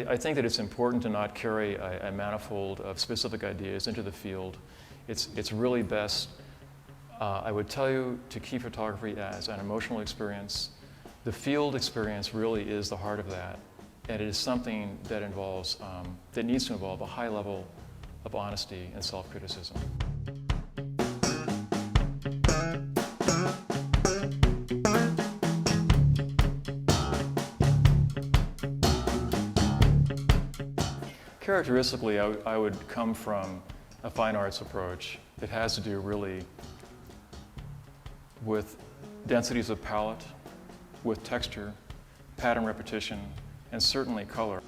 I think that it's important to not carry a manifold of specific ideas into the field. It's really best, I would tell you, to keep photography as an emotional experience. The field experience really is the heart of that, and it is something that involves, that needs to involve a high level of honesty and self-criticism. Characteristically, I would come from a fine arts approach. It has to do really with densities of palette, with texture, pattern repetition, and certainly color.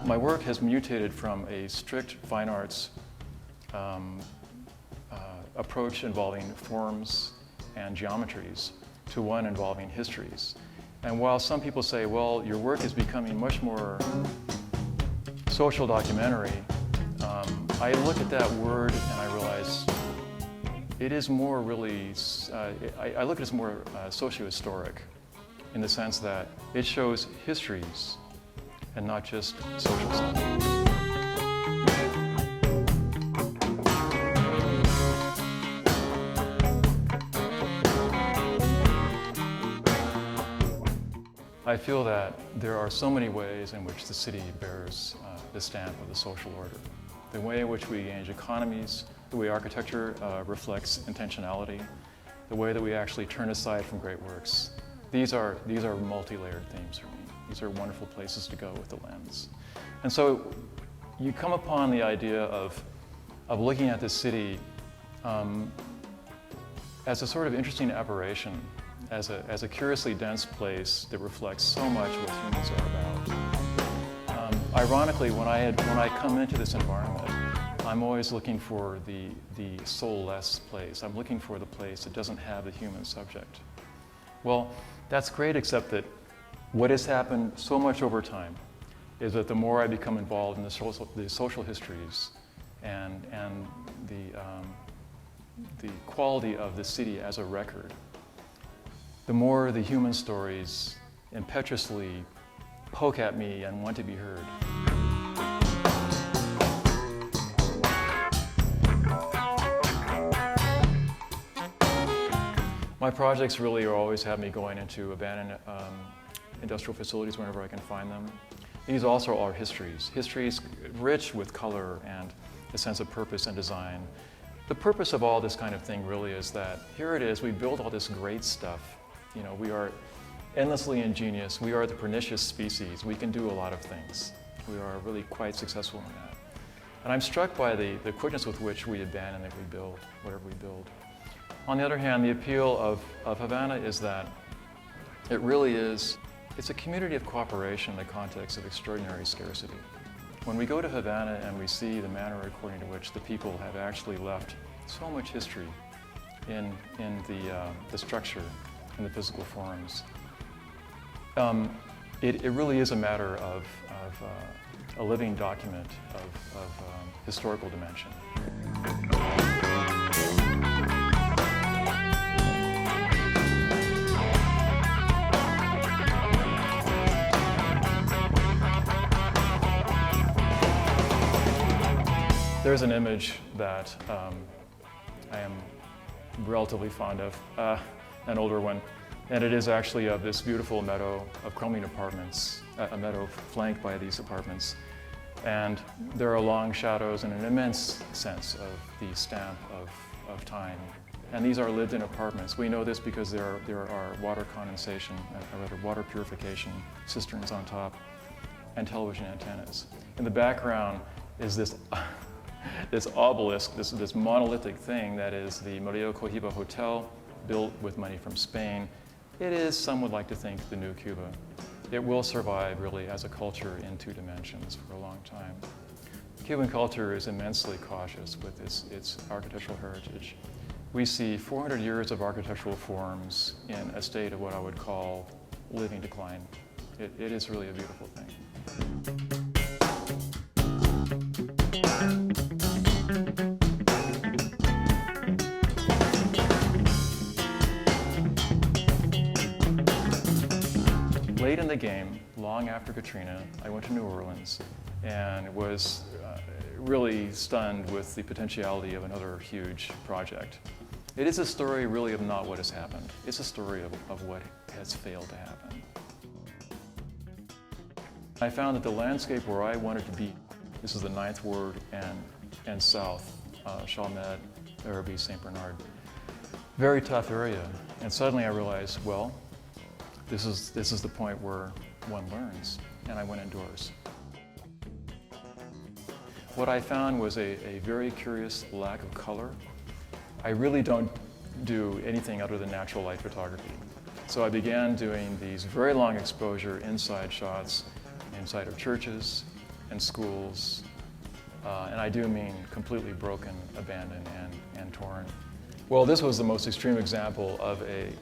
My work has mutated from a strict fine arts approach involving forms and geometries to one involving histories. And while some people say, well, your work is becoming much more social documentary, I look at that word and I realize it is more really, I look at it as more socio-historic in the sense that it shows histories and not just social stuff. I feel that there are so many ways in which the city bears the stamp of the social order. The way in which we engage economies, the way architecture reflects intentionality, the way that we actually turn aside from great works. These are multi-layered themes for me. These are wonderful places to go with the lens. And so you come upon the idea of looking at the city as a sort of interesting aberration, as a curiously dense place that reflects so much what humans are about. Ironically, when I come into this environment, I'm always looking for the soulless place. I'm looking for the place that doesn't have the human subject. Well, that's great, except that what has happened so much over time is that the more I become involved in the social histories and the quality of the city as a record, the more the human stories impetuously poke at me and want to be heard. My projects really always have me going into abandoned industrial facilities whenever I can find them. These also are histories rich with color and a sense of purpose and design. The purpose of all this kind of thing really is that here it is, we build all this great stuff. You know, we are endlessly ingenious. We are the pernicious species. We can do a lot of things. We are really quite successful in that. And I'm struck by the quickness with which we abandon that we build, whatever we build. On the other hand, the appeal of Havana is that it really is, it's a community of cooperation in the context of extraordinary scarcity. When we go to Havana and we see the manner according to which the people have actually left so much history in the structure and the physical forms, it really is a matter of a living document of historical dimension. There's an image that I am relatively fond of, an older one, and it is actually of this beautiful meadow of crumbling apartments, a meadow flanked by these apartments. And there are long shadows and an immense sense of the stamp of time. And these are lived-in apartments. We know this because there are water condensation, or rather water purification cisterns on top, and television antennas. In the background is this this obelisk, this monolithic thing that is the Murillo Cohiba Hotel, built with money from Spain. It is, some would like to think, the new Cuba. It will survive really as a culture in two dimensions for a long time. Cuban culture is immensely cautious with its architectural heritage. We see 400 years of architectural forms in a state of what I would call living decline. It is really a beautiful thing. late in the game, long after Katrina, I went to New Orleans and was really stunned with the potentiality of another huge project. It is a story really of not what has happened. It's a story of what has failed to happen. I found that the landscape where I wanted to be, this is the Ninth Ward and South, Chalmette, Larrabee, St. Bernard. Very tough area. And suddenly I realized, well, this is the point where one learns. And I went indoors. What I found was a very curious lack of color. I really don't do anything other than natural light photography. So I began doing these very long exposure inside shots, inside of churches and schools, and I do mean completely broken, abandoned, and torn. Well, this was the most extreme example of a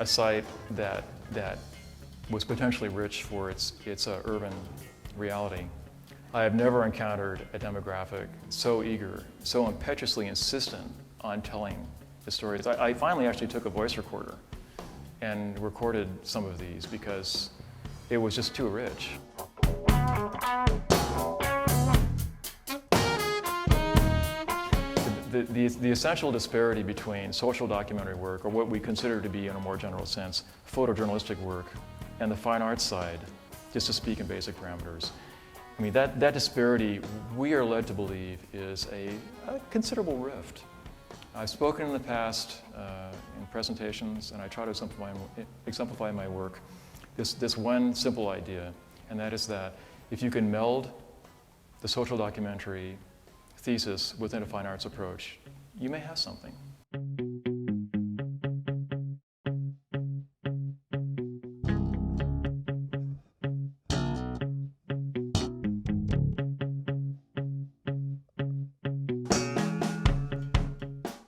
site that was potentially rich for its urban reality. I have never encountered a demographic so eager, so impetuously insistent on telling the stories. I finally actually took a voice recorder and recorded some of these because it was just too rich. The essential disparity between social documentary work, or what we consider to be, in a more general sense, photojournalistic work, and the fine arts side, just to speak in basic parameters. I mean, that disparity, we are led to believe, is a considerable rift. I've spoken in the past in presentations, and I try to exemplify my work, this one simple idea, and that is that if you can meld the social documentary thesis within a fine arts approach, you may have something.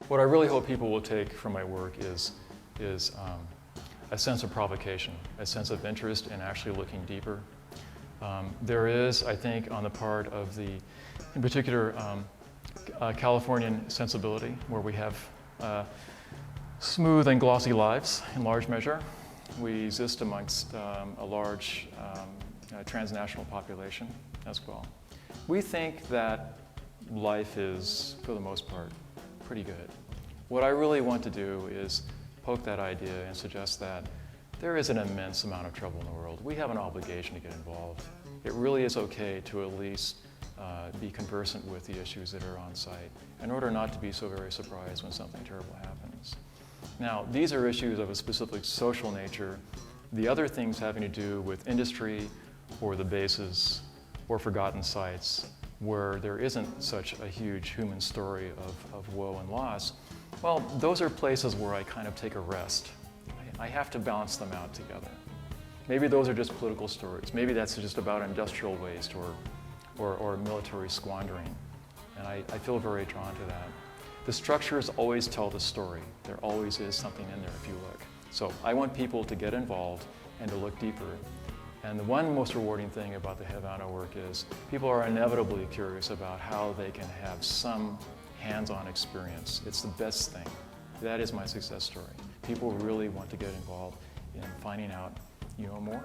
What I really hope people will take from my work is a sense of provocation, a sense of interest in actually looking deeper. There is, I think, on the part of the, in particular, Californian sensibility, where we have smooth and glossy lives in large measure. We exist amongst a large transnational population as well. We think that life is, for the most part, pretty good. What I really want to do is poke that idea and suggest that there is an immense amount of trouble in the world. We have an obligation to get involved. It really is okay to at least be conversant with the issues that are on site in order not to be so very surprised when something terrible happens. Now, these are issues of a specific social nature. The other things having to do with industry or the bases or forgotten sites where there isn't such a huge human story of woe and loss, well, those are places where I kind of take a rest. I have to balance them out together. Maybe those are just political stories. Maybe that's just about industrial waste or military squandering. And I feel very drawn to that. The structures always tell the story. There always is something in there if you look. So I want people to get involved and to look deeper. And the one most rewarding thing about the Havana work is people are inevitably curious about how they can have some hands-on experience. It's the best thing. That is my success story. People really want to get involved in finding out, more.